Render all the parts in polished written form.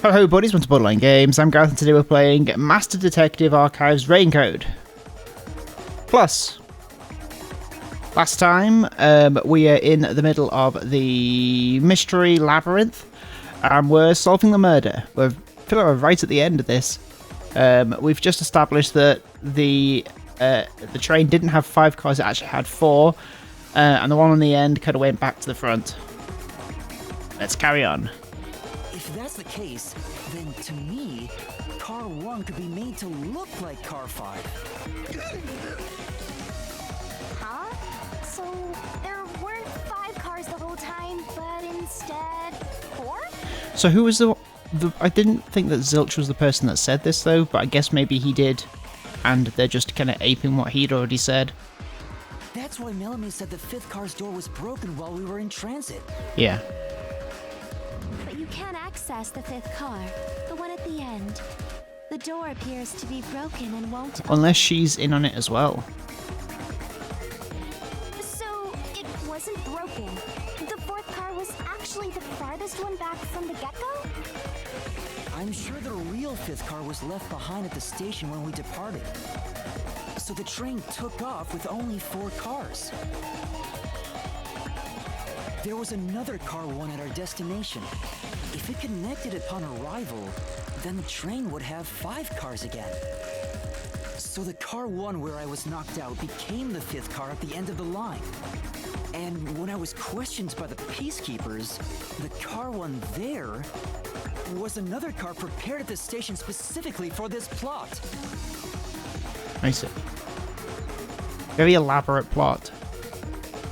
Hello buddies, welcome to Borderline Games. I'm Gareth and today we're playing Master Detective Archives Raincode Plus. Last time we are in the middle of the mystery labyrinth and we're solving the murder. We're right at the end of this. We've just established that the train didn't have 5 cars, it actually had 4, and the one on the end kind of went back to the front. Let's carry on. If that's the case, then to me, car 1 could be made to look like car 5. Huh? So there weren't 5 cars the whole time, but instead 4? So who was the I didn't think that Zilch was the person that said this though, but I guess maybe he did, and they're just kind of aping what he'd already said. That's why Melanie said the 5th car's door was broken while we were in transit. Yeah. But you can't access the 5th car, the one at the end. The door appears to be broken and won't Unless she's in on it as well. So it wasn't broken. The 4th car was actually the farthest one back from the get-go? I'm sure the real 5th car was left behind at the station when we departed. So the train took off with only 4 cars. There was another car 1 at our destination. If it connected upon arrival, then the train would have 5 cars again. So the car 1 where I was knocked out became the 5th car at the end of the line. And when I was questioned by the peacekeepers, the car 1 there was another car prepared at the station specifically for this plot. I see. Very elaborate plot.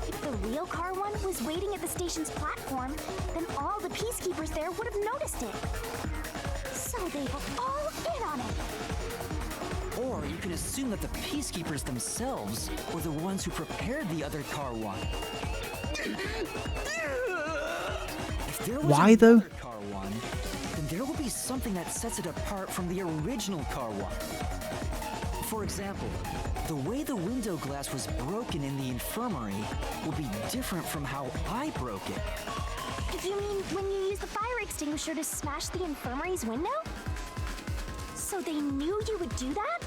If the real car 1 was waiting at the station's platform, then all the peacekeepers there would have noticed it. So they were all in on it. Or you can assume that the peacekeepers themselves were the ones who prepared the other car 1. If there was Why though? another car 1, then there will be something that sets it apart from the original car 1. For example, the way the window glass was broken in the infirmary will be different from how I broke it. You mean when you used the fire extinguisher to smash the infirmary's window? So they knew you would do that?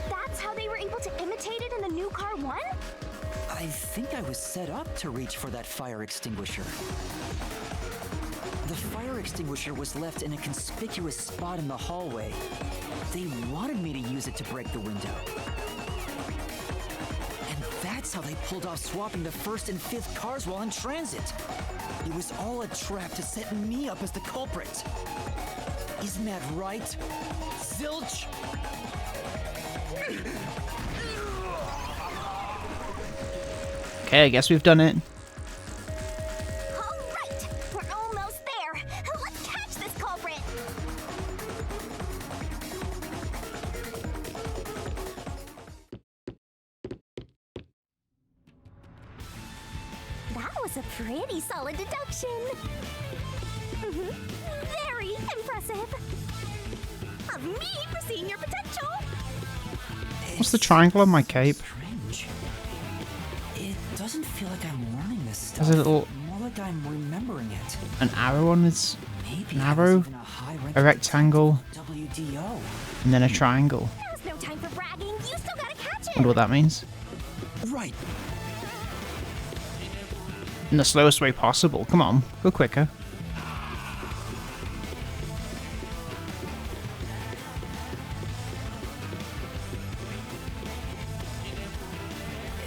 That's how they were able to imitate it in the new car 1? I think I was set up to reach for that fire extinguisher. The fire extinguisher was left in a conspicuous spot in the hallway. They wanted me to use it to break the window. And that's how they pulled off swapping the 1st and 5th cars while in transit. It was all a trap to set me up as the culprit. Isn't that right, Zilch? Okay, I guess we've done it. All right, we're almost there. Let's catch this culprit. That was a pretty solid deduction. Very impressive. Of me foreseeing your potential. What's the triangle on my cape? Strange. It doesn't feel like I'm learning this stuff. There's a little... More like I'm remembering it. an arrow on its... Maybe an I was arrow, even a rectangle, WDO. and then a triangle. There's no time for bragging. You still gotta catch it. Wonder what that means. Right. In the slowest way possible. Come on, go quicker.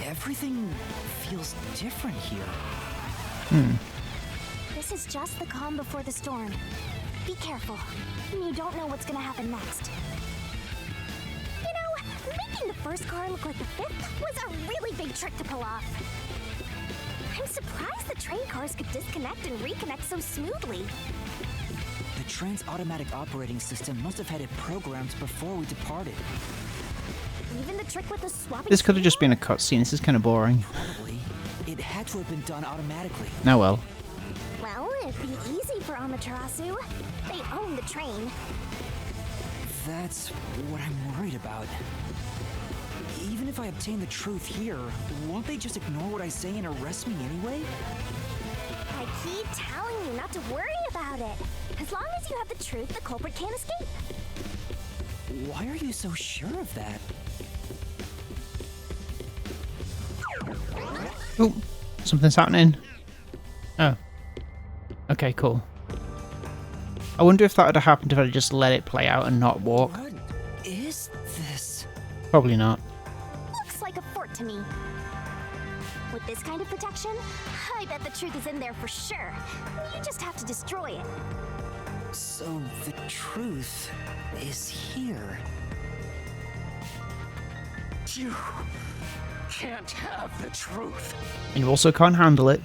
Everything feels different here. This is just the calm before the storm. Be careful. You don't know what's gonna happen next. You know, making the 1st car look like the 5th was a really big trick to pull off. I'm surprised the train cars could disconnect and reconnect so smoothly. The train's automatic operating system must have had it programmed before we departed. Even the trick with the swapping... This could have just been a cutscene. This is kind of boring. Probably. It had to have been done automatically. Oh well. Well, it'd be easy for Amaterasu. They own the train. That's what I'm worried about. Even if I obtain the truth here, won't they just ignore what I say and arrest me anyway? I keep telling you not to worry about it. As long as you have the truth, the culprit can't escape. Why are you so sure of that? Oh, something's happening. Oh. Okay, cool. I wonder if that would have happened if I just let it play out and not walk. What is this? Probably not. Looks like a fort to me. With this kind of protection, I bet the truth is in there for sure. You just have to destroy it. So the truth is here. You can't have the truth. And you also can't handle it.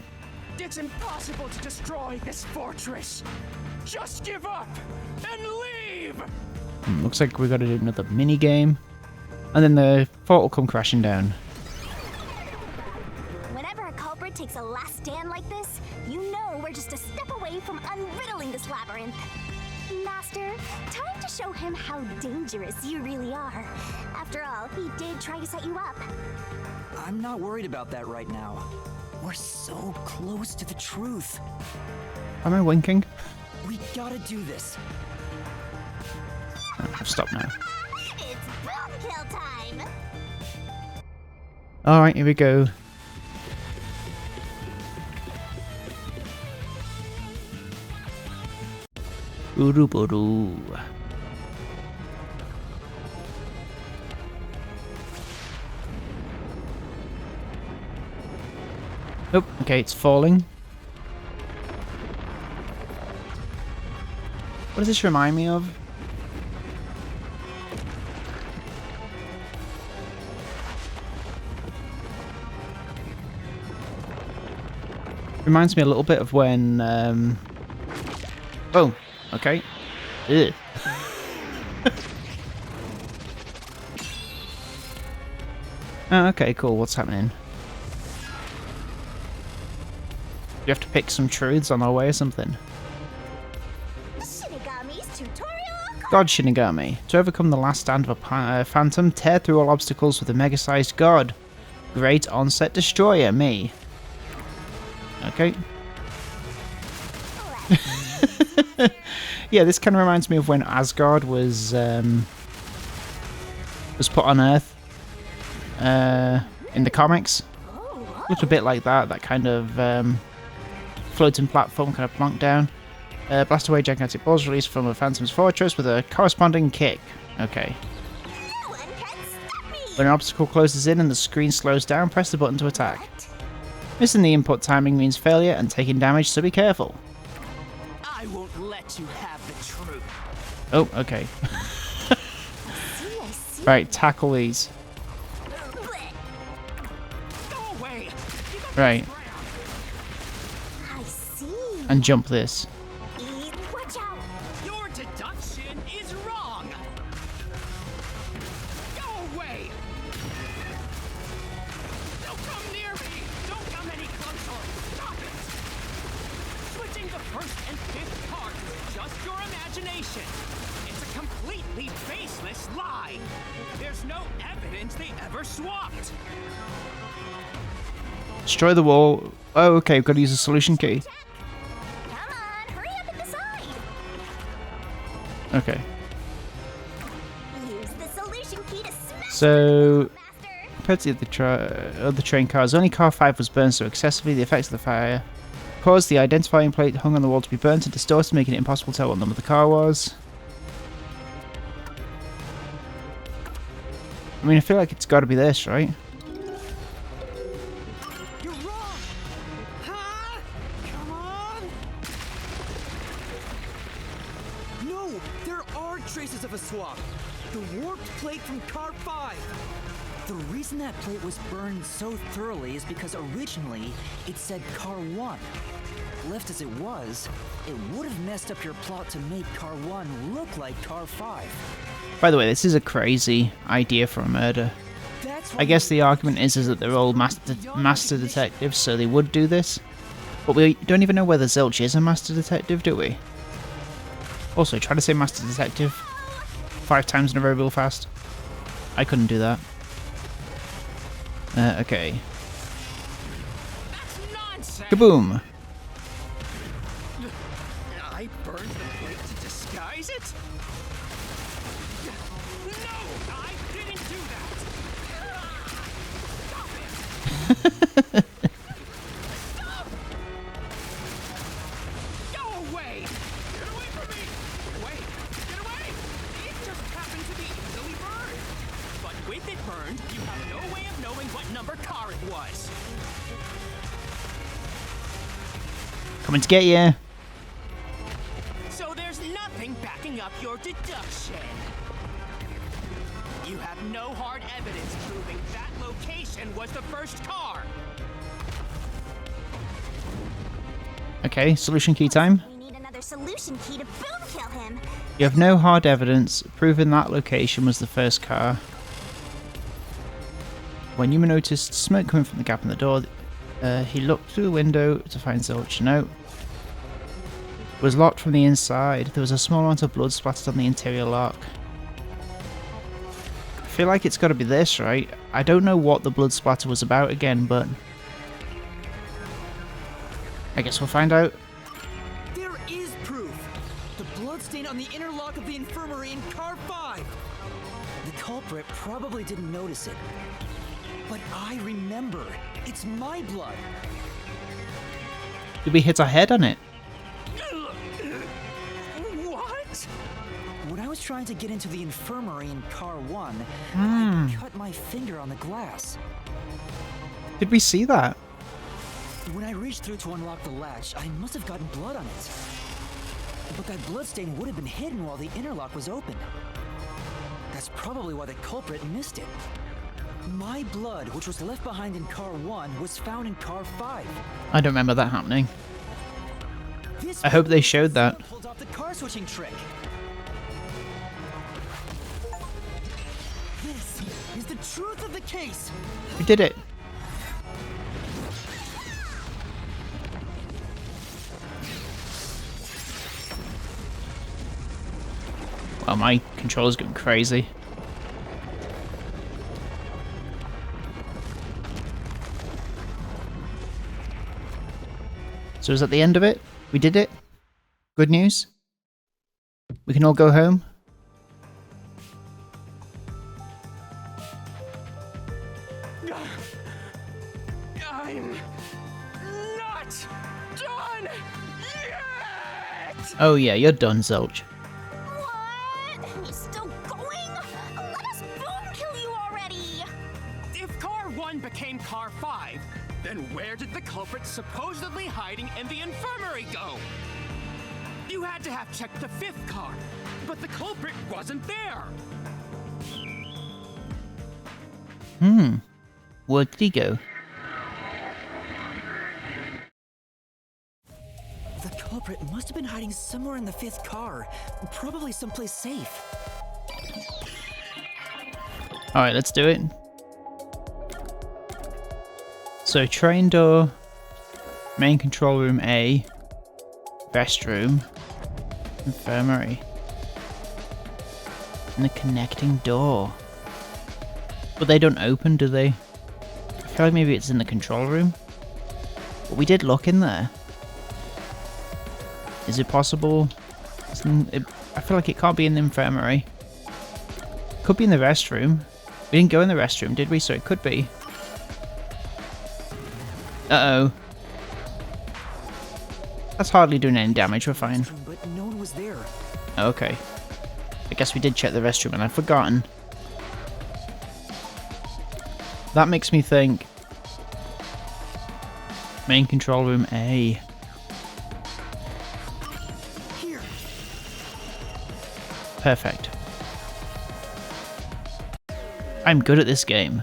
It's impossible to destroy this fortress. Just give up and leave. Looks like we've got to do another mini game. And then the fort will come crashing down. Whenever a culprit takes a last stand like this, you know we're just a step away from unriddling this labyrinth. Master, time to show him how dangerous you really are. After all, he did try to set you up. I'm not worried about that right now. We're so close to the truth. Am I winking? We gotta do this. Oh, I've stopped now. It's boom kill time! Alright, here we go. Boo-doo-boo-doo. Oh, okay, it's falling. What does this remind me of? Reminds me a little bit of when, oh, okay. Ugh. Oh, okay, cool. What's happening? You have to pick some truths on our way or something. Shinigami's tutorial. God Shinigami. To overcome the last stand of a phantom, tear through all obstacles with a mega-sized god. Great onset destroyer, me. Okay. Yeah, this kind of reminds me of when Asgard was put on Earth in the comics. Looked a bit like that kind of floating platform kind of plonked down. Blast away gigantic balls released from a phantom's fortress with a corresponding kick. Okay. No one can stop me. When an obstacle closes in and the screen slows down, press the button to attack. Missing the input timing means failure and taking damage, so be careful. I won't let you have the truth. Oh, okay. I see. Right, tackle these. Go away. Right, I see. and jump this. Watch out. Your deduction is wrong. Go away. Don't come near me. Don't come any closer. Stop it. Switching the first and fifth cards is just your imagination. It's a completely baseless lie. There's no evidence they ever swapped. Destroy the wall. Oh, okay, we've got to use a solution key. Come on, hurry up and decide. Okay. Use the solution key to smash So, Master. compared to the other train cars, only car 5 was burned so excessively the effects of the fire caused the identifying plate hung on the wall to be burnt and distorted, making it impossible to tell what number the car was. I mean, I feel like it's got to be this, right? You're wrong! Huh? Come on! No! There are traces of a swap! The warped plate from Car 5! The reason that plate was burned so thoroughly is because originally it said Car 1. Left as it was, it would have messed up your plot to make Car 1 look like Car 5. By the way, this is a crazy idea for a murder. That's I guess the argument is that they're all master detectives, so they would do this. But we don't even know whether Zilch is a master detective, do we? Also, try to say master detective 5 times in a row real fast. I couldn't do that. Okay. That's nonsense. Kaboom! I I burned the plate to disguise it? No, I didn't do that. Stop it! Stop! Go away! Get away from me! Get away! Get away! It just happened to be easily burned. But with it burned, you have no way of knowing what number car it was. Coming to get you. So there's nothing backing up your deduction. You have no hard evidence proving that location was the first car. Okay, solution key time. We need another solution key to boom kill him. You have no hard evidence proving that location was the first car. When Yuma noticed smoke coming from the gap in the door, he looked through the window to find Zilch. Note. It was locked from the inside. There was a small amount of blood splattered on the interior lock. I feel like it's got to be this, right? I don't know what the blood splatter was about again, but I guess we'll find out. There is proof! The bloodstain on the inner lock of the infirmary in car 5! The culprit probably didn't notice it. But I remember. It's my blood. Did we hit our head on it? What? When I was trying to get into the infirmary in car 1, I cut my finger on the glass. Did we see that? When I reached through to unlock the latch, I must have gotten blood on it. But that bloodstain would have been hidden while the interlock was open. That's probably why the culprit missed it. My blood, which was left behind in car 1, was found in car 5. I don't remember that happening. This I hope they showed that. pulled off the car switching trick. This is the truth of the case. We did it. Well, my controller's going crazy. So is that the end of it? We did it? Good news? We can all go home? I'm not done yet! Oh yeah, you're done, Zilch. What? He's still going? Let us boom kill you already! If car 1 became car 5, then where did the culprit supposedly hiding in the infirmary go? You had to have checked the 5th car, but the culprit wasn't there. Where did he go? The culprit must have been hiding somewhere in the 5th car, probably someplace safe. Alright, let's do it. So, train door, main control room A, restroom, infirmary, and the connecting door. But they don't open, do they? I feel like maybe it's in the control room. But we did look in there. Is it possible? I feel like it can't be in the infirmary. Could be in the restroom. We didn't go in the restroom, did we? So it could be. Uh-oh. That's hardly doing any damage, we're fine. But no one was there. Okay. I guess we did check the restroom and I've forgotten. That makes me think... Main control room A. Here. Perfect. I'm good at this game.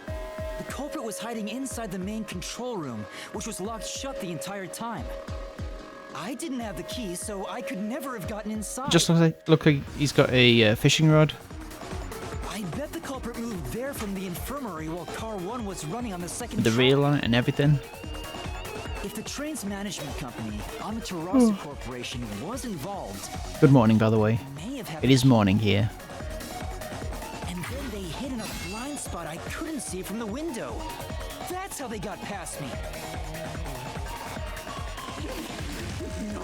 The culprit was hiding inside the main control room, which was locked shut the entire time. I didn't have the key, so I could never have gotten inside. Just look like he's got a fishing rod. I bet the culprit moved there from the infirmary while car 1 was running on the second With the track. reel on it and everything. If the train's management company, Amaterasu Corporation, was involved, Good morning, by the way. they may have had It is morning here. and then they hid in a blind spot I couldn't see from the window. That's how they got past me. No,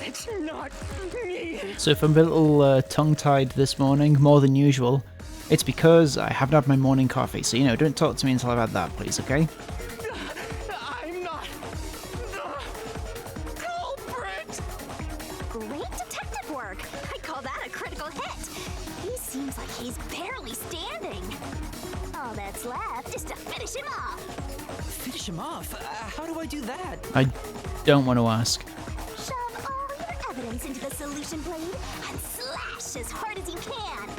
it's not me. So if I'm a little tongue-tied this morning, more than usual, it's because I haven't had my morning coffee. So, don't talk to me until I've had that, please, okay? I'm not the culprit. Great detective work. I call that a critical hit. He seems like he's barely standing. All that's left is to finish him off. Finish him off? How do I do that? I don't want to ask. Shove all your evidence into the solution blade and slash as hard as you can.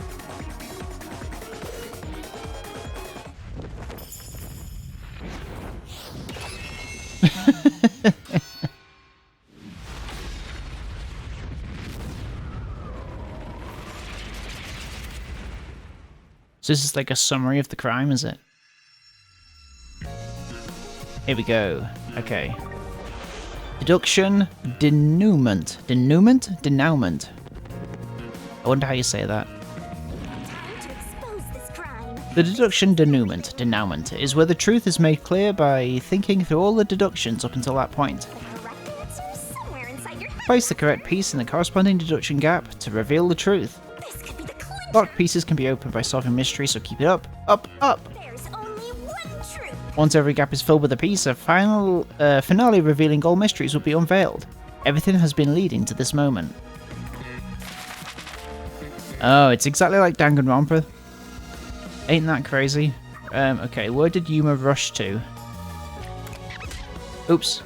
So this is like a summary of the crime, is it? Here we go. Okay. Deduction, denouement. Denouement? Denouement. I wonder how you say that. Time to expose this crime. The deduction, denouement, is where the truth is made clear by thinking through all the deductions up until that point. The correct answer is somewhere inside your head. Place the correct piece in the corresponding deduction gap to reveal the truth. This could be the clincher. Locked pieces can be opened by solving mysteries, so keep it up, up, up! There's only one truth. Once every gap is filled with a piece, a final finale revealing all mysteries will be unveiled. Everything has been leading to this moment. Oh, it's exactly like Danganronpa. Ain't that crazy? Okay, where did Yuma rush to? Oops.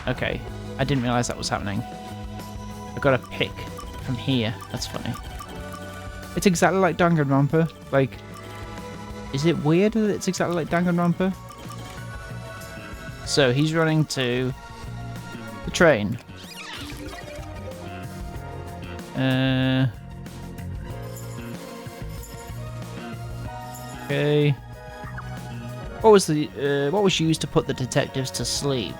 Okay, I didn't realise that was happening. I got a pick from here. That's funny. It's exactly like Danganronpa. Like, is it weird that it's exactly like Danganronpa? So he's running to the train. Okay. What was used to put the detectives to sleep?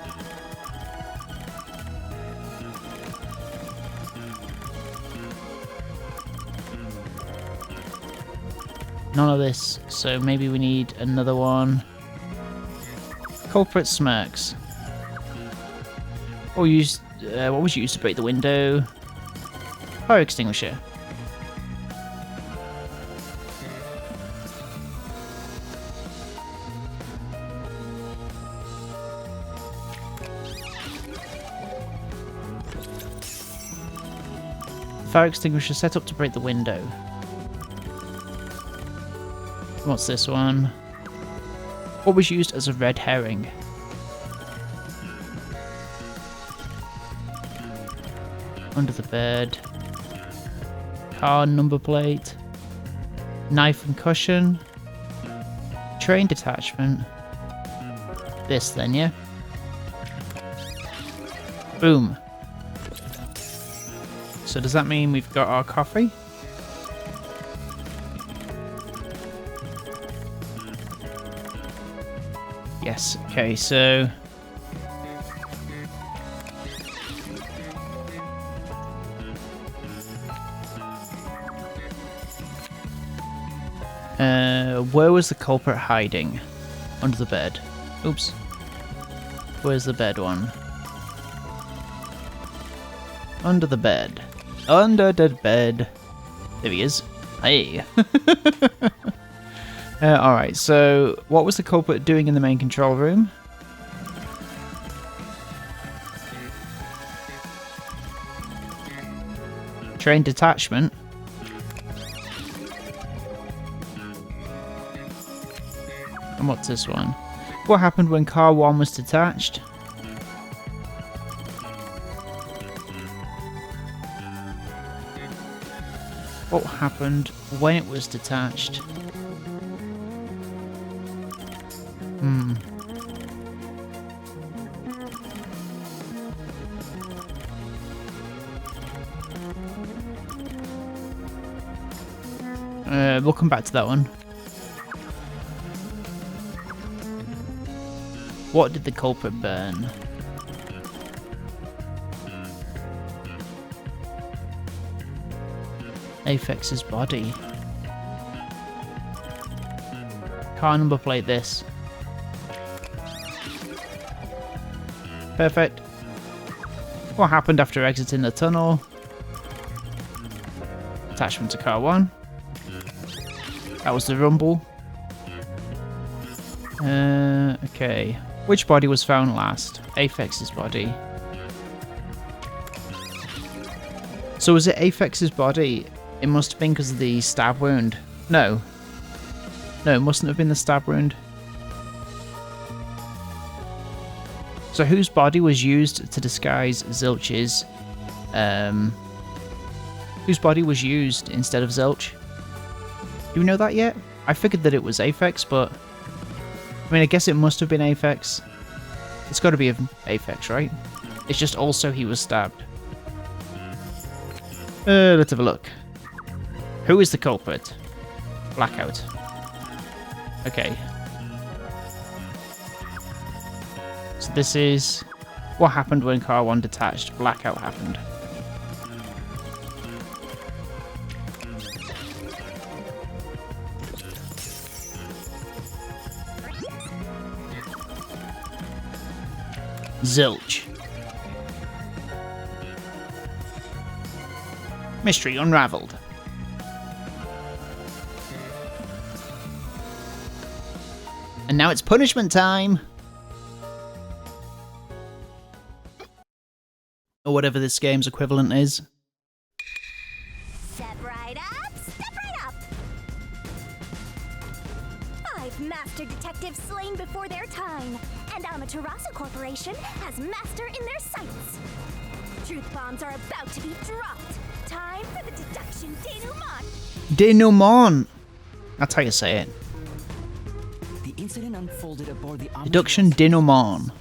None of this, so maybe we need another one. Culprit smirks. What was used to break the window? Fire extinguisher. Fire extinguisher set up to break the window. What's this one? What was used as a red herring? Under the bed. Car number plate. Knife and cushion. Train detachment. This then, yeah? Boom. So does that mean we've got our coffee? Yes, okay, so... where was the culprit hiding? Under the bed. Oops. Where's the bed one? Under the bed. Under the bed. There he is. Hey. Alright, so what was the culprit doing in the main control room? Train detachment. And what's this one? What happened when car 1 was detached? What happened when it was detached? We'll come back to that one. What did the culprit burn? Apex's body. Car number plate this. Perfect. What happened after exiting the tunnel? Attachment to car 1. That was the rumble. Okay. Which body was found last? Aphex's body. So was it Aphex's body? It must have been because of the stab wound. No. No, it mustn't have been the stab wound. So whose body was used to disguise Zilch's? Whose body was used instead of Zilch? Do we know that yet? I figured that it was Aphex, but I mean, I guess it must have been Aphex. It's got to be Aphex, right? It's just also he was stabbed. Let's have a look. Who is the culprit? Blackout. Okay. So this is what happened when car 1 detached. Blackout happened. Zilch. Mystery unraveled. And now it's punishment time! Or whatever this game's equivalent is. Step right up, step right up! 5 master detectives slain before their time, and Amaterasu Corporation has master in their sights. Truth bombs are about to be dropped. Time for the deduction denouement. Denouement! That's how you say it. The incident unfolded aboard the Deduction Amaterasu, denouement.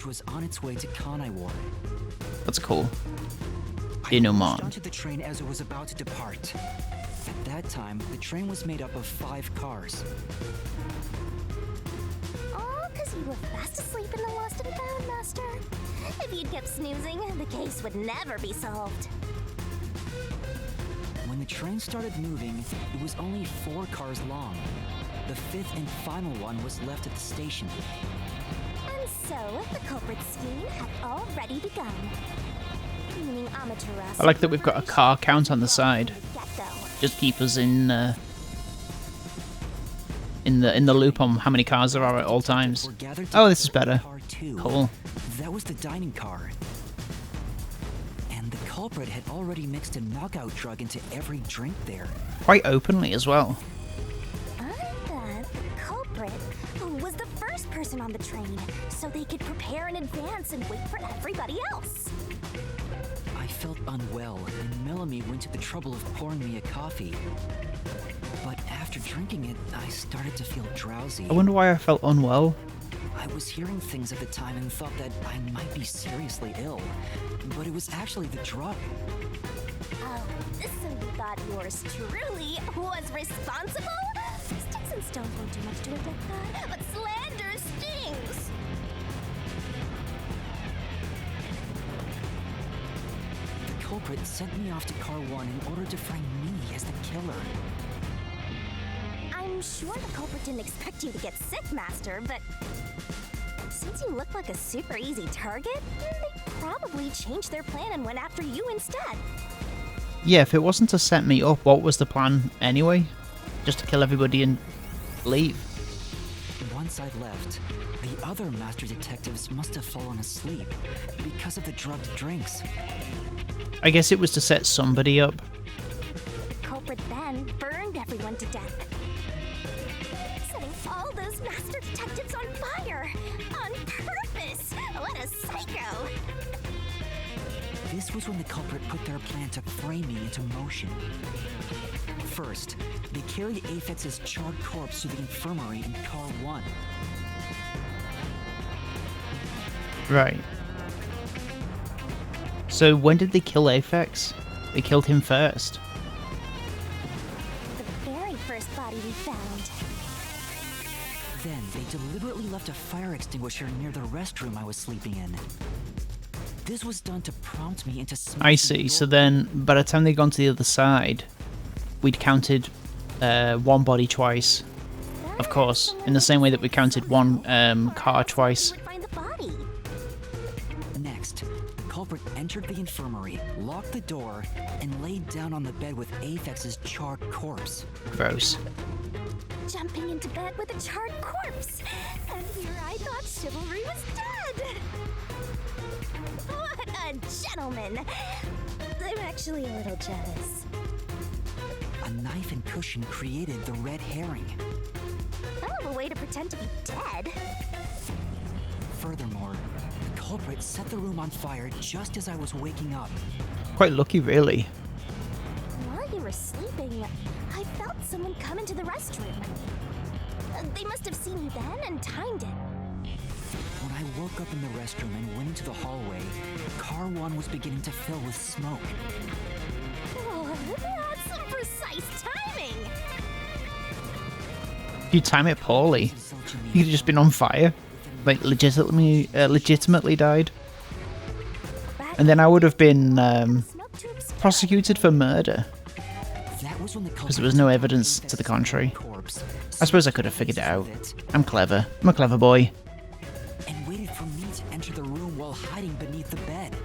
which was on its way to Kanai Ward. That's cool. I Denouement. rushed onto the train as it was about to depart. At that time, the train was made up of 5 cars. All because you were fast asleep in the lost and found, Master. If you'd kept snoozing, the case would never be solved. When the train started moving, it was only 4 cars long. The 5th and final one was left at the station. And so, the culprit scheme had already begun. Meaning Amaterasu. I like that we've got a car count on the side. Just keep us in the loop on how many cars there are at all times. Oh, this is better. Cool. That was the dining car. And the culprit had already mixed a knockout drug into every drink there. Quite openly as well. I bet the culprit was the first person on the train, so they could prepare in advance and wait for everybody else. I felt unwell, and Melanie went to the trouble of pouring me a coffee. But after drinking it, I started to feel drowsy. I wonder why I felt unwell. I was hearing things at the time and thought that I might be seriously ill, but it was actually the drug. Oh, so you thought yours truly was responsible? Sticks and stones won't do much to a dead god, but slander stings! The culprit sent me off to Car 1 in order to frame me as the killer. I'm sure the culprit didn't expect you to get sick, Master, but since you look like a super easy target, they probably changed their plan and went after you instead. Yeah, if it wasn't to set me up, what was the plan anyway? Just to kill everybody and leave? Once I left, the other master detectives must have fallen asleep because of the drugged drinks. I guess it was to set somebody up. The culprit then burned everyone to death, setting all those master detectives on fire on purpose. What a psycho! This was when the culprit put their plan to frame me into motion. First, they carried Aphex's charred corpse to the infirmary in Car 1. Right. So when did they kill Aphex? They killed him first. The very first body we found. Then they deliberately left a fire extinguisher near the restroom I was sleeping in. This was done to prompt me into smashing I see. So then, by the time they'd gone to the other side, we'd counted one body twice. Of course, in the same way that we counted one car twice. Find the body. Next, the culprit entered the infirmary, locked the door, and laid down on the bed with Aphex's charred corpse. Gross. Jumping into bed with a charred corpse. And here I thought chivalry was dead. What a gentleman. I'm actually a little jealous. A knife and cushion created the red herring. Hell of a way to pretend to be dead. Furthermore, the culprit set the room on fire just as I was waking up. Quite lucky, really. While you were sleeping, I felt someone come into the restroom. They must have seen me then and timed it. When I woke up in the restroom and went into the hallway, Car 1 was beginning to fill with smoke. Oh, that's some precise timing. You time it poorly. You could have just been on fire. Like, legitimately died. And then I would have been prosecuted for murder. Because there was no evidence to the contrary. I suppose I could have figured it out. I'm clever. I'm a clever boy. And waited for me to enter the room while hiding beneath the bed.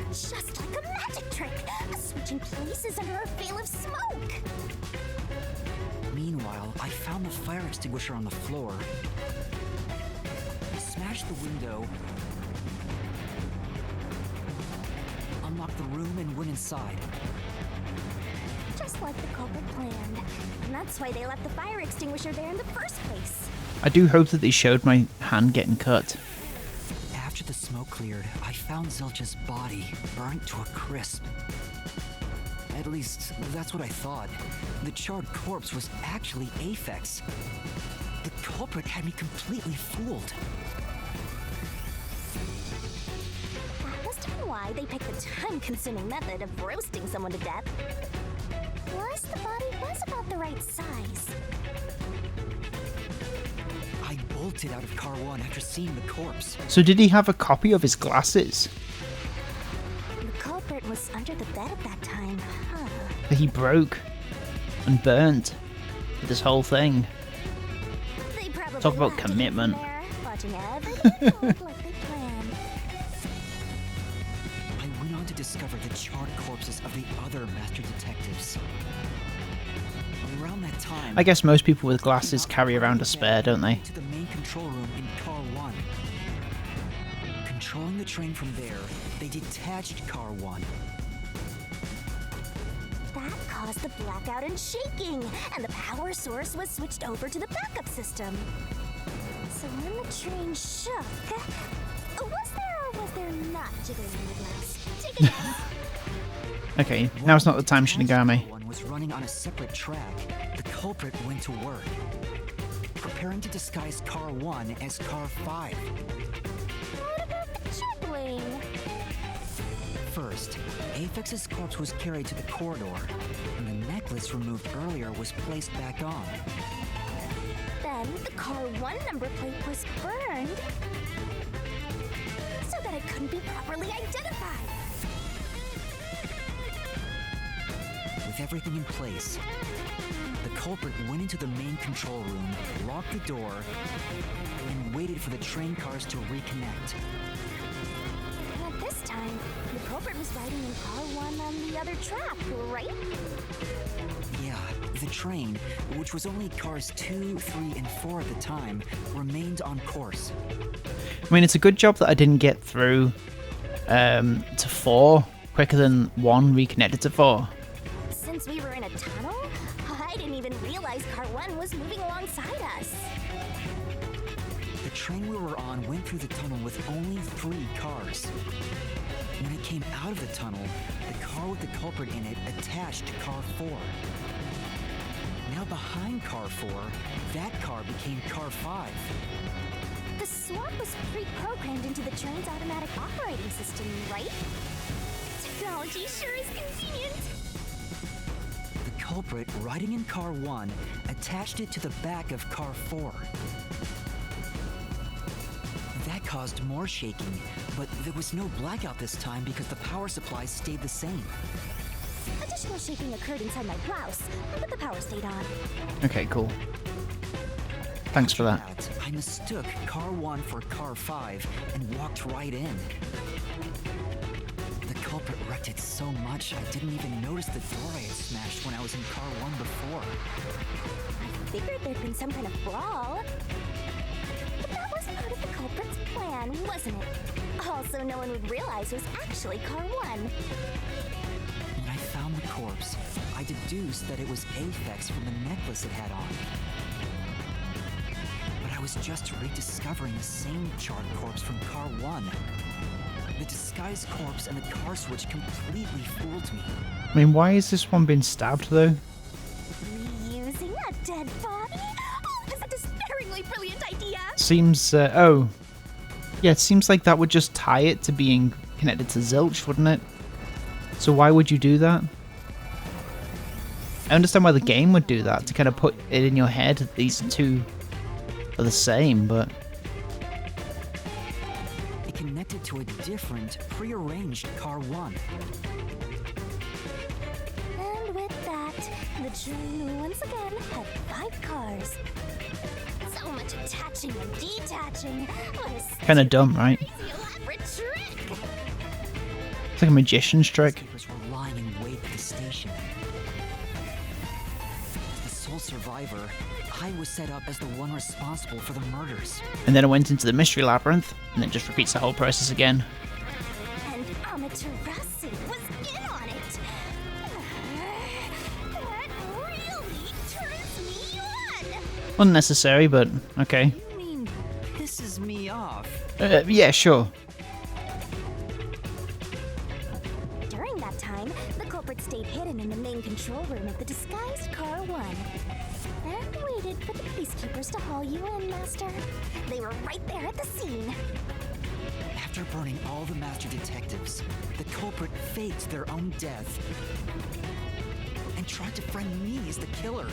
It's just like a magic trick, switching places under a veil of smoke. Meanwhile, I found the fire extinguisher on the floor, smashed the window, unlocked the room, and went inside. Just like the culprit planned. And that's why they left the fire extinguisher there in the first place. I do hope that they showed my hand getting cut. After the smoke cleared, I found Zilch's body burnt to a crisp. At least, that's what I thought. The charred corpse was actually Aphex. The culprit had me completely fooled. That must have been why they picked the time-consuming method of roasting someone to death. Plus, the body was about the right size. I bolted out of Car 1 after seeing the corpse. So did he have a copy of his glasses The culprit was under the bed at that time, huh? that he broke and burnt with this whole thing? They probably Talk about left him commitment. there, watching everything unfold like they planned. I went on to discover the charred corpses of the other master detectives. Around that time, I guess most people with glasses carry around a spare, don't they? to the main control room in Car 1. Controlling the train from there, they detached Car 1. That caused the blackout and shaking, and the power source was switched over to the backup system. So when the train shook, was there or was there not jiggling in the glass? Take a guess. Okay, now's not the time, Shinigami. Car 1 was running on a separate track. The culprit went to work, preparing to disguise Car 1 as Car 5. What about the jiggling? First, Aphex's corpse was carried to the corridor, and the necklace removed earlier was placed back on. Then the Car 1 number plate was burned so that it couldn't be properly identified. With everything in place, the culprit went into the main control room, locked the door, and waited for the train cars to reconnect. And at this time, the culprit was riding in Car 1 on the other track, right? Yeah, the train, which was only cars 2, 3, and 4 at the time, remained on course. I mean, it's a good job that I didn't get through to 4 quicker than 1 reconnected to 4. Since we were in a tunnel, I didn't even realize Car 1 was moving alongside us. The train we were on went through the tunnel with only 3 cars. When it came out of the tunnel, the car with the culprit in it attached to Car 4. Now behind Car 4, that car became Car 5. The swap was pre-programmed into the train's automatic operating system, right? Technology sure is convenient. The culprit, riding in Car 1, attached it to the back of Car 4. That caused more shaking, but there was no blackout this time because the power supply stayed the same. Additional shaking occurred inside my blouse, but the power stayed on. Okay, cool. Thanks for that. I mistook Car 1 for Car 5 and walked right in. did so much, I didn't even notice the door I had smashed when I was in car 1 before. Figured there'd been some kind of brawl. But that was part of the culprit's plan, wasn't it? Also, no one would realize it was actually car 1. When I found the corpse, I deduced that it was Aphex from the necklace it had on. But I was just rediscovering the same charred corpse from car 1. The disguised corpse and the car switch completely fooled me. I mean, why is this one being stabbed though? Reusing a dead body? Oh, that's a despairingly brilliant idea! Seems, oh. Yeah, it seems like that would just tie it to being connected to Zilch, wouldn't it? So why would you do that? I understand why the game would do that, to kind of put it in your head that these two are the same, but... It connected to a different, prearranged car 1. And with that, the train once again had 5 cars. So much attaching and detaching. Kind of dumb, right? Crazy elaborate trick. It's like a magician's trick. Escapers were lying in wait at the station. As the sole survivor, I was set up as the one responsible for the murders. And then it went into the mystery labyrinth, and then just repeats the whole process again. And Amaterasu was in on it. That really turns me on. Unnecessary, but okay. You mean, pisses me off? Yeah, sure. During that time, the culprit stayed hidden in the main control room of the disguised car 1. And waited for the peacekeepers to haul you in, Master. They were right there at the scene. After burning all the master detectives, the culprit faked their own death and tried to frame me as the killer.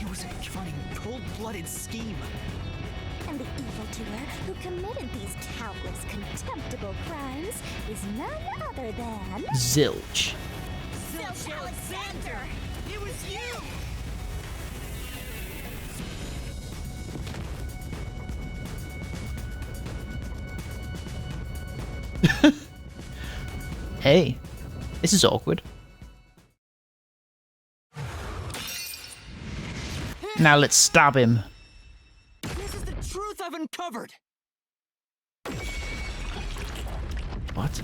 It was a cunning, cold-blooded scheme. And the evildoer who committed these countless contemptible crimes is none other than... Zilch. Zilch Alexander! It was you! Hey, this is awkward. Now let's stab him. This is the truth I've uncovered! What?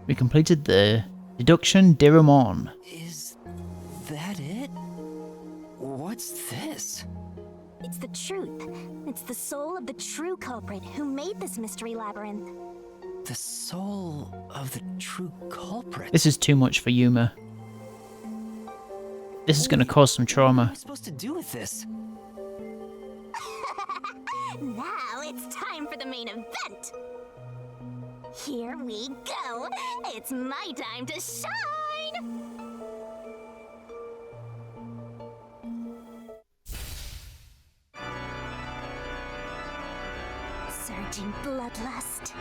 We completed the deduction Diramon. Is that it? What's this? It's the truth. It's the soul of the true culprit who made this mystery labyrinth. The soul of the true culprit. This is too much for Yuma. This is going to cause some What am trauma. I supposed to do with this? Now it's time for the main event. Here we go. It's my time to shine. Surging bloodlust.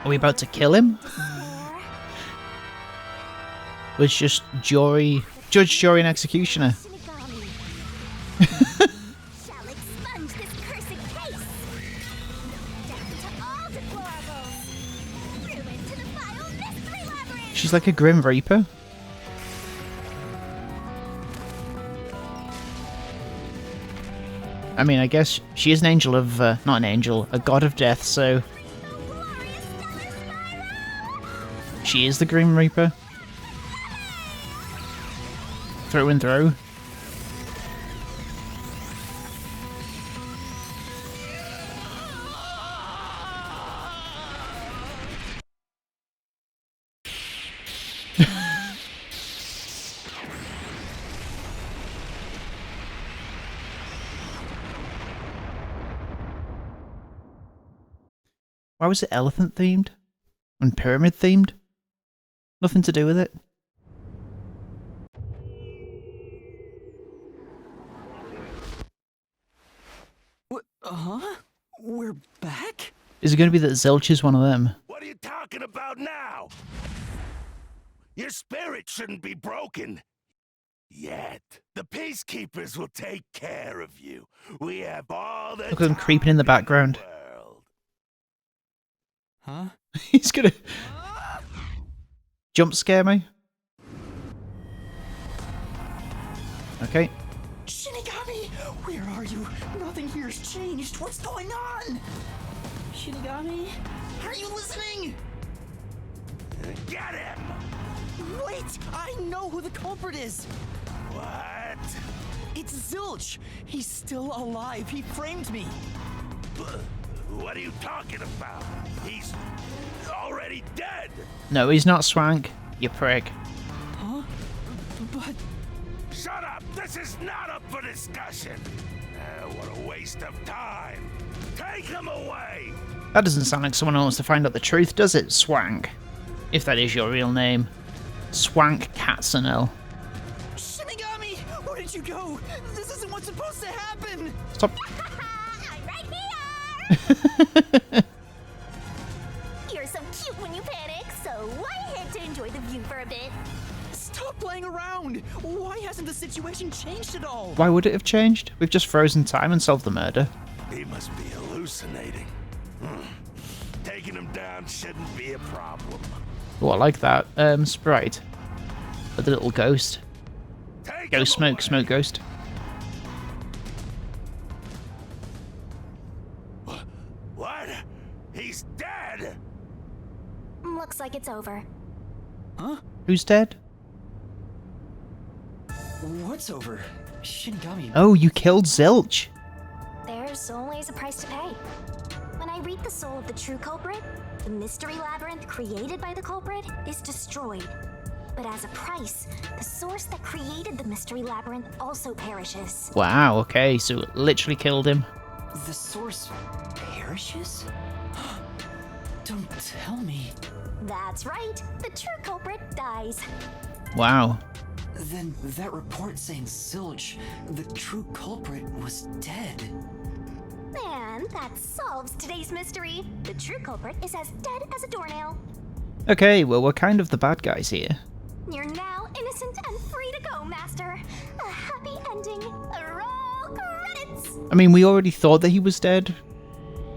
Are we about to kill him? Or Was just Judge, Jury, and Executioner. Shinigami shall expunge this cursed case. Death to all deplorables. Ruin to the vile mystery labyrinth. She's like a Grim Reaper. I mean, I guess she is an angel of, not an angel, a god of death, so Glorious stellar spiral. she is the Grim Reaper. Through and through. Why was it elephant themed? And pyramid themed? Nothing to do with it. Huh? We're back? Is it going to be that Zilch is one of them? What are you talking about now? Your spirit shouldn't be broken. yet. The peacekeepers will take care of you. We have all the Look at him creeping in the background. world. Huh? He's gonna jump scare me. Okay. Shinigami! Where are you? Nothing here's changed. What's going on? Shinigami? Are you listening? Get him! Wait! I know who the culprit is! What? It's Zilch! He's still alive. He framed me. What are you talking about? He's already dead. No, he's not Swank. You prick. Huh? But... Shut up! This is not up for discussion. What a waste of time. Take him away. That doesn't sound like someone who wants to find out the truth, does it, Swank? If that is your real name. Swank Katsunel. Shinigami! Where did you go? This isn't what's supposed to happen! Stop. I'm right here! You're so cute when you panic, so I had to enjoy the view for a bit. Stop playing around! Why hasn't the situation changed at all? Why would it have changed? We've just frozen time and solved the murder. He must be hallucinating. Taking him down shouldn't be a problem. Oh, I like that. Sprite. With the little ghost. Take Go him smoke, away. smoke ghost. What? He's dead? Looks like it's over. Huh? Who's dead? What's over? Shinigami. Oh, you killed Zilch. There's always a price to pay. When I reap the soul of the true culprit, the mystery labyrinth created by the culprit is destroyed. But as a price, the source that created the mystery labyrinth also perishes. Wow, okay, so it literally killed him. The source perishes? Don't tell me. That's right, the true culprit dies. Wow. Then that report saying Zilch, the true culprit, was dead. And that solves today's mystery. The true culprit is as dead as a doornail. Okay, well, we're kind of the bad guys here. You're now innocent and free to go, Master. A happy ending. Roll credits. I mean, we already thought that he was dead.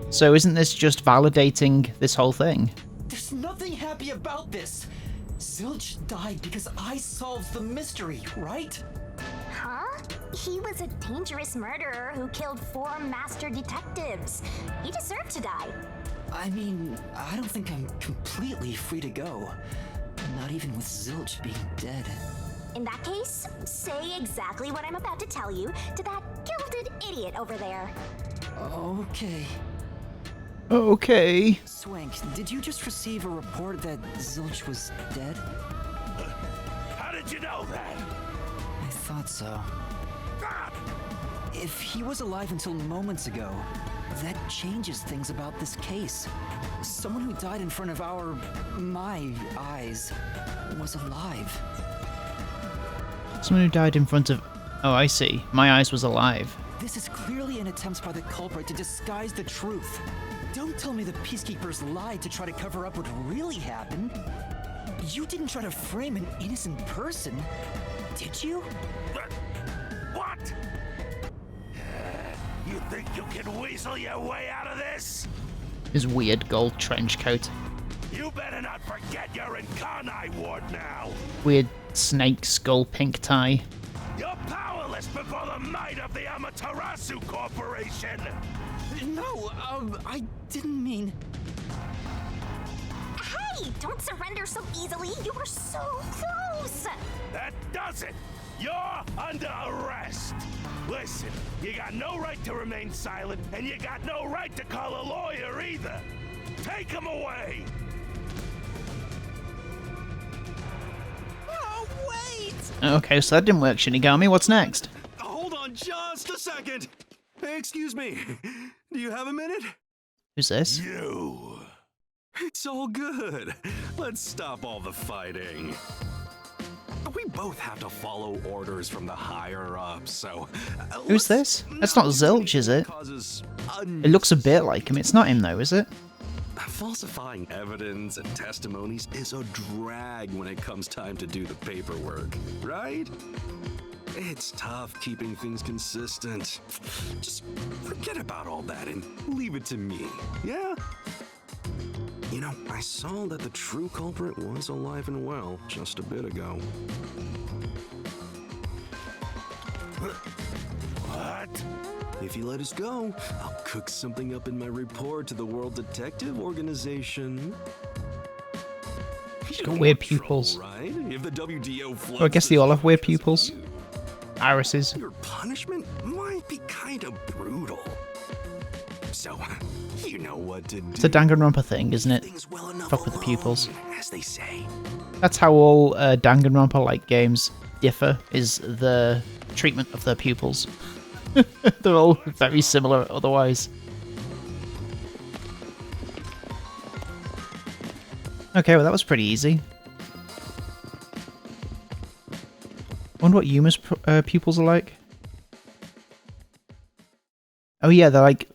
So isn't this just validating this whole thing? There's nothing happy about this. Zilch died because I solved the mystery, right? Huh? He was a dangerous murderer who killed 4 master detectives. He deserved to die. I mean, I don't think I'm completely free to go. Not even with Zilch being dead. In that case, say exactly what I'm about to tell you to that gilded idiot over there. Okay. Okay. Swank, did you just receive a report that Zilch was dead? How did you know that? I thought so. Ah! If he was alive until moments ago, that changes things about this case. Someone who died in front of my eyes was alive. Someone who died in front of... Oh, I see. My eyes was alive. This is clearly an attempt by the culprit to disguise the truth. Don't tell me the peacekeepers lied to try to cover up what really happened. You didn't try to frame an innocent person, did you? What? You think you can weasel your way out of this? His weird gold trench coat. You better not forget you're in Kanai Ward now. Weird snake skull pink tie. You're powerless before the might of the Amaterasu Corporation. No, I didn't mean... Hey, don't surrender so easily. You were so close. That does it. You're under arrest. Listen, you got no right to remain silent, and you got no right to call a lawyer either. Take him away. Oh, wait! Okay, so that didn't work, Shinigami. What's next? Hold on just a second. Hey, excuse me. Do you have a minute? Who's this? You. It's all good. Let's stop all the fighting. We both have to follow orders from the higher ups, so... Who's this? That's not Zilch, is it? Causes It looks a bit like him. It's not him, though, is it? Falsifying evidence and testimonies is a drag when it comes time to do the paperwork, right? It's tough keeping things consistent. Just forget about all that and leave it to me, yeah? You know, I saw that the true culprit was alive and well just a bit ago. What? If you let us go, I'll cook something up in my report to the World Detective Organization. She's got weird pupils. Right? If the WDO floods Oh, I guess they all have weird this, pupils. Irises. Your punishment might be kind of brutal. So, you know what to do. It's a Danganronpa thing, isn't it? Things well enough Fuck with the pupils. alone, as they say. That's how all Danganronpa-like games differ, is the treatment of their pupils. They're all very similar otherwise. Okay, well that was pretty easy. Wonder what Yuma's pupils are like. Oh yeah, they're like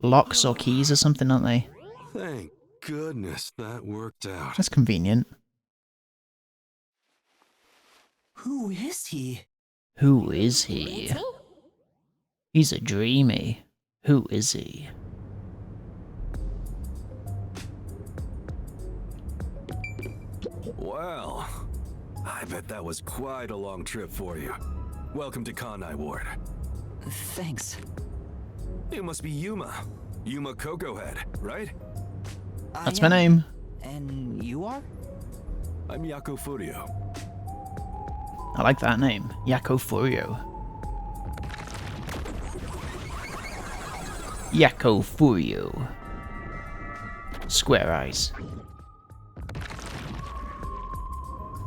locks or keys or something, aren't they? Thank goodness that worked out. That's convenient. Who is he? Who is he? It's me. He's a dreamy. Who is he? Well, I bet that was quite a long trip for you. Welcome to Kanai Ward. Thanks. You must be Yuma. Yuma Cocoa Head, right? That's my name. And you are? I'm Yako Furio. I like that name. Yako Furio. Yako Furio. Square eyes.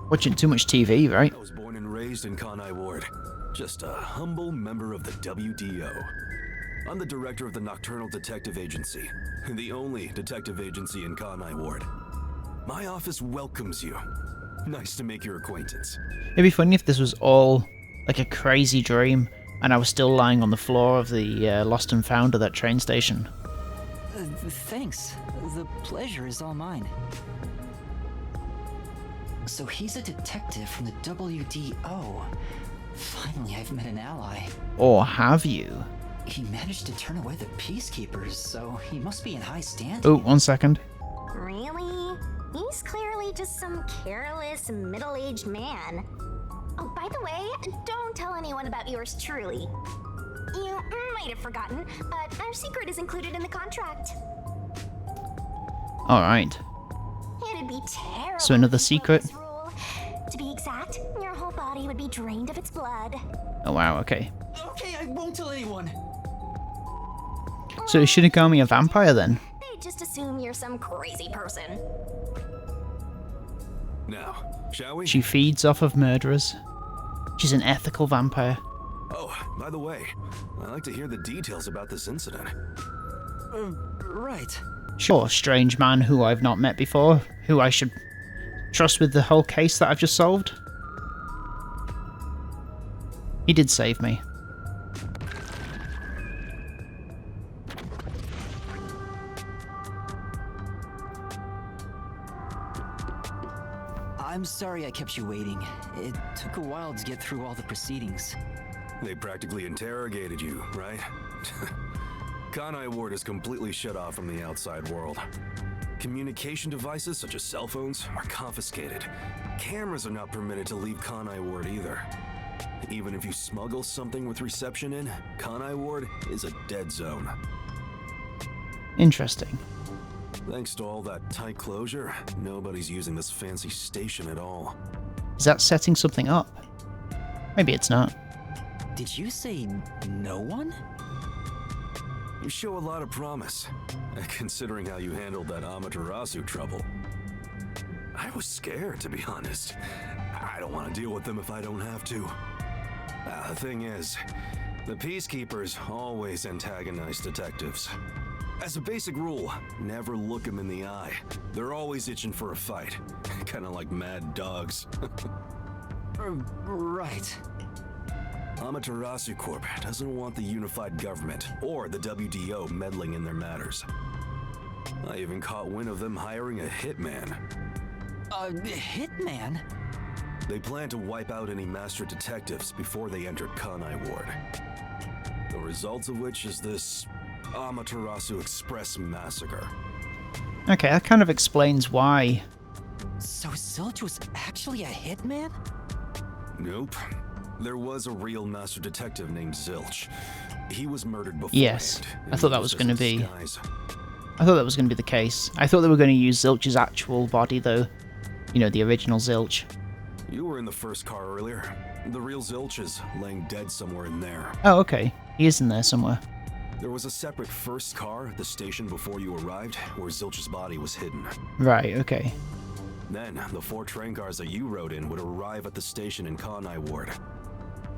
Watching too much TV, right? I was born and raised in Kanai Ward. Just a humble member of the WDO. I'm the director of the Nocturnal Detective Agency, the only detective agency in Kanai Ward. My office welcomes you. Nice to make your acquaintance. It'd be funny if this was all like a crazy dream and I was still lying on the floor of the Lost and Found of that train station. Thanks. The pleasure is all mine. So he's a detective from the WDO. Finally, I've met an ally. Or have you? He managed to turn away the peacekeepers, so he must be in high standing. Oh, 1 second. Really? He's clearly just some careless, middle-aged man. Oh, by the way, don't tell anyone about yours truly. You might have forgotten, but our secret is included in the contract. Alright. It'd be terrible. So another if you secret? broke this rule. To be exact, your whole body would be drained of its blood. Oh wow, okay. Okay, I won't tell anyone. So is Shinigami a vampire then? They just assume you're some crazy person. Now, shall we? She feeds off of murderers. She's an ethical vampire. Oh, by the way, I'd like to hear the details about this incident. Right. Sure, strange man who I've not met before, who I should trust with the whole case that I've just solved. He did save me. I'm sorry I kept you waiting. It took a while to get through all the proceedings. They practically interrogated you, right? Kanai Ward is completely shut off from the outside world. Communication devices such as cell phones are confiscated. Cameras are not permitted to leave Kanai Ward either. Even if you smuggle something with reception in, Kanai Ward is a dead zone. Interesting. Thanks to all that tight closure, nobody's using this fancy station at all. Is that setting something up? Maybe it's not. Did you say no one? You show a lot of promise, considering how you handled that Amaterasu trouble. I was scared, to be honest. I don't want to deal with them if I don't have to. The thing is, the peacekeepers always antagonize detectives. As a basic rule, never look them in the eye. They're always itching for a fight, kind of like mad dogs. Right. Amaterasu Corp doesn't want the unified government or the WDO meddling in their matters. I even caught wind of them hiring a hitman. A hitman? They plan to wipe out any master detectives before they enter Kanai Ward. The results of which is this Amaterasu Express massacre. Okay, that kind of explains why. So Zilch was actually a hitman? Nope. There was a real master detective named Zilch. He was murdered before. Yes, I thought that was going to be. I thought that was going to be the case. I thought they were going to use Zilch's actual body, though. You know, the original Zilch. You were in the first car earlier. The real Zilch is laying dead somewhere in there. Oh, okay. He is in there somewhere. There was a separate first car at the station before you arrived, where Zilch's body was hidden. Right, okay. Then, the 4 train cars that you rode in would arrive at the station in Kanai Ward.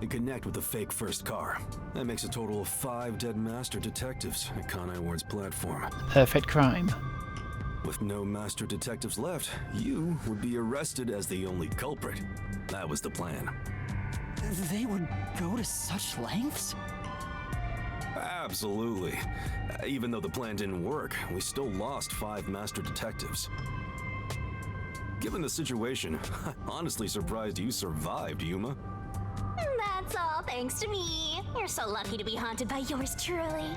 They connect with the fake first car. That makes a total of 5 dead master detectives at Kanai Ward's platform. Perfect crime. With no master detectives left, you would be arrested as the only culprit. That was the plan. They would go to such lengths? Absolutely. Even though the plan didn't work, we still lost 5 master detectives. Given the situation, I'm honestly surprised you survived, Yuma. That's all thanks to me. You're so lucky to be haunted by yours truly.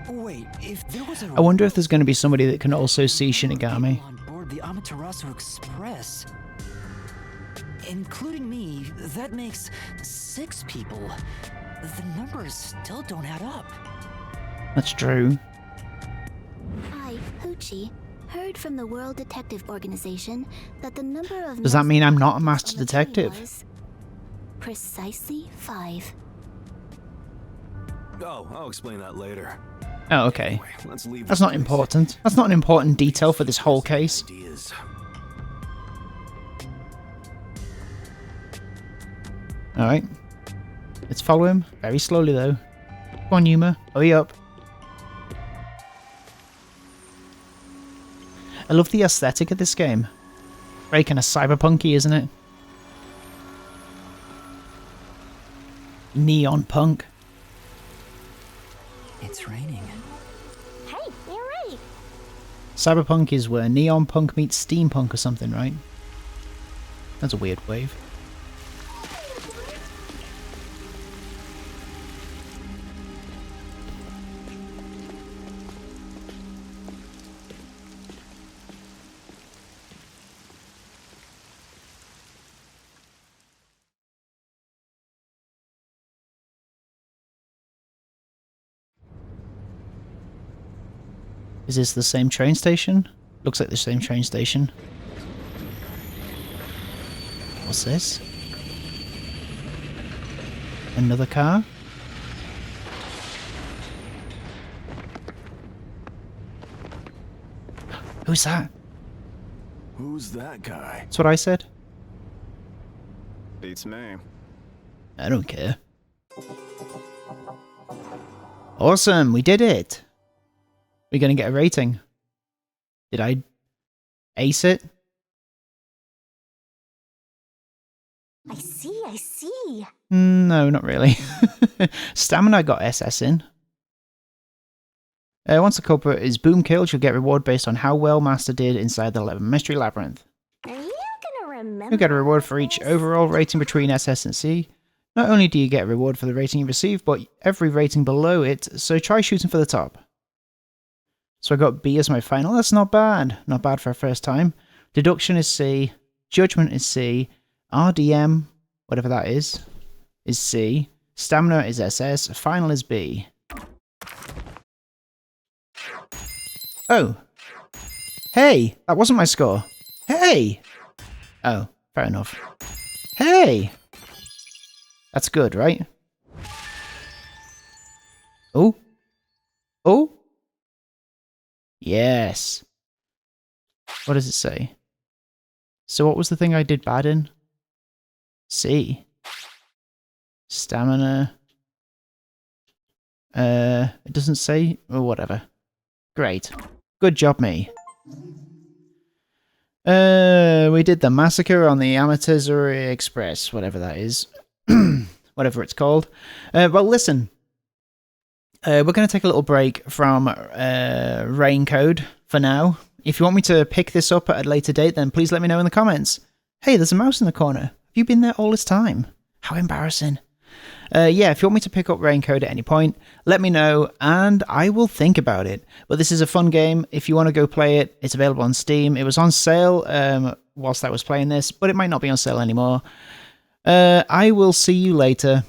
Wait, if there was a I wonder if there's going to be somebody that can also see Shinigami. on board the Amaterasu Express, including me, that makes 6 people. The numbers still don't add up. That's true. I, Hoochie, heard from the World Detective Organization that the number of Does that mean I'm not a master master detectives on the train detective? was precisely 5. Oh, I'll explain that later. Oh, okay. Anyway, let's leave That's this not place. important. That's not an important detail for this whole case. Ideas. Alright. Let's follow him. Very slowly, though. Come on, Yuma. Hurry up. I love the aesthetic of this game. Very kind of cyberpunky, isn't it? Neon punk. It's raining. Hey, you're right. Cyberpunk is where neon punk meets steampunk or something, right? That's a weird wave. Is this the same train station? Looks like the same train station. What's this? Another car? Who's that? Who's that guy? That's what I said. Beats me. I don't care. Awesome, we did it! We're gonna get a rating. Did I ace it? I see. No, not really. Stamina got SS in. Once the culprit is boom killed, you'll get reward based on how well Master did inside the Mystery Labyrinth. Are you gonna remember? You'll get a reward for each overall rating between SS and C. Not only do you get a reward for the rating you receive, but every rating below it, so try shooting for the top. So I got B as my final. That's not bad. Not bad for a first time. Deduction is C. Judgment is C. RDM, whatever that is C. Stamina is SS. Final is B. Oh. Hey! That wasn't my score. Hey! Oh, fair enough. Hey! That's good, right? Oh? Oh? Yes. What does it say? So what was the thing I did bad in? C. Stamina. It doesn't say, or whatever. Great. Good job, me. We did the massacre on the Amaterasu Express, whatever that is. Whatever it's called. Well, listen. We're going to take a little break from Raincode for now. If you want me to pick this up at a later date, then please let me know in the comments. Hey, there's a mouse in the corner. you been there all this time? How embarrassing. Yeah, if you want me to pick up Raincode at any point, let me know and I will think about it. But this is a fun game. If you want to go play it, it's available on Steam. It was on sale whilst I was playing this, but it might not be on sale anymore. I will see you later.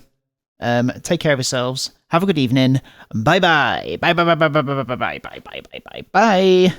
Take care of yourselves. Have a good evening. Bye bye. Bye bye bye bye bye bye bye bye bye bye bye bye bye.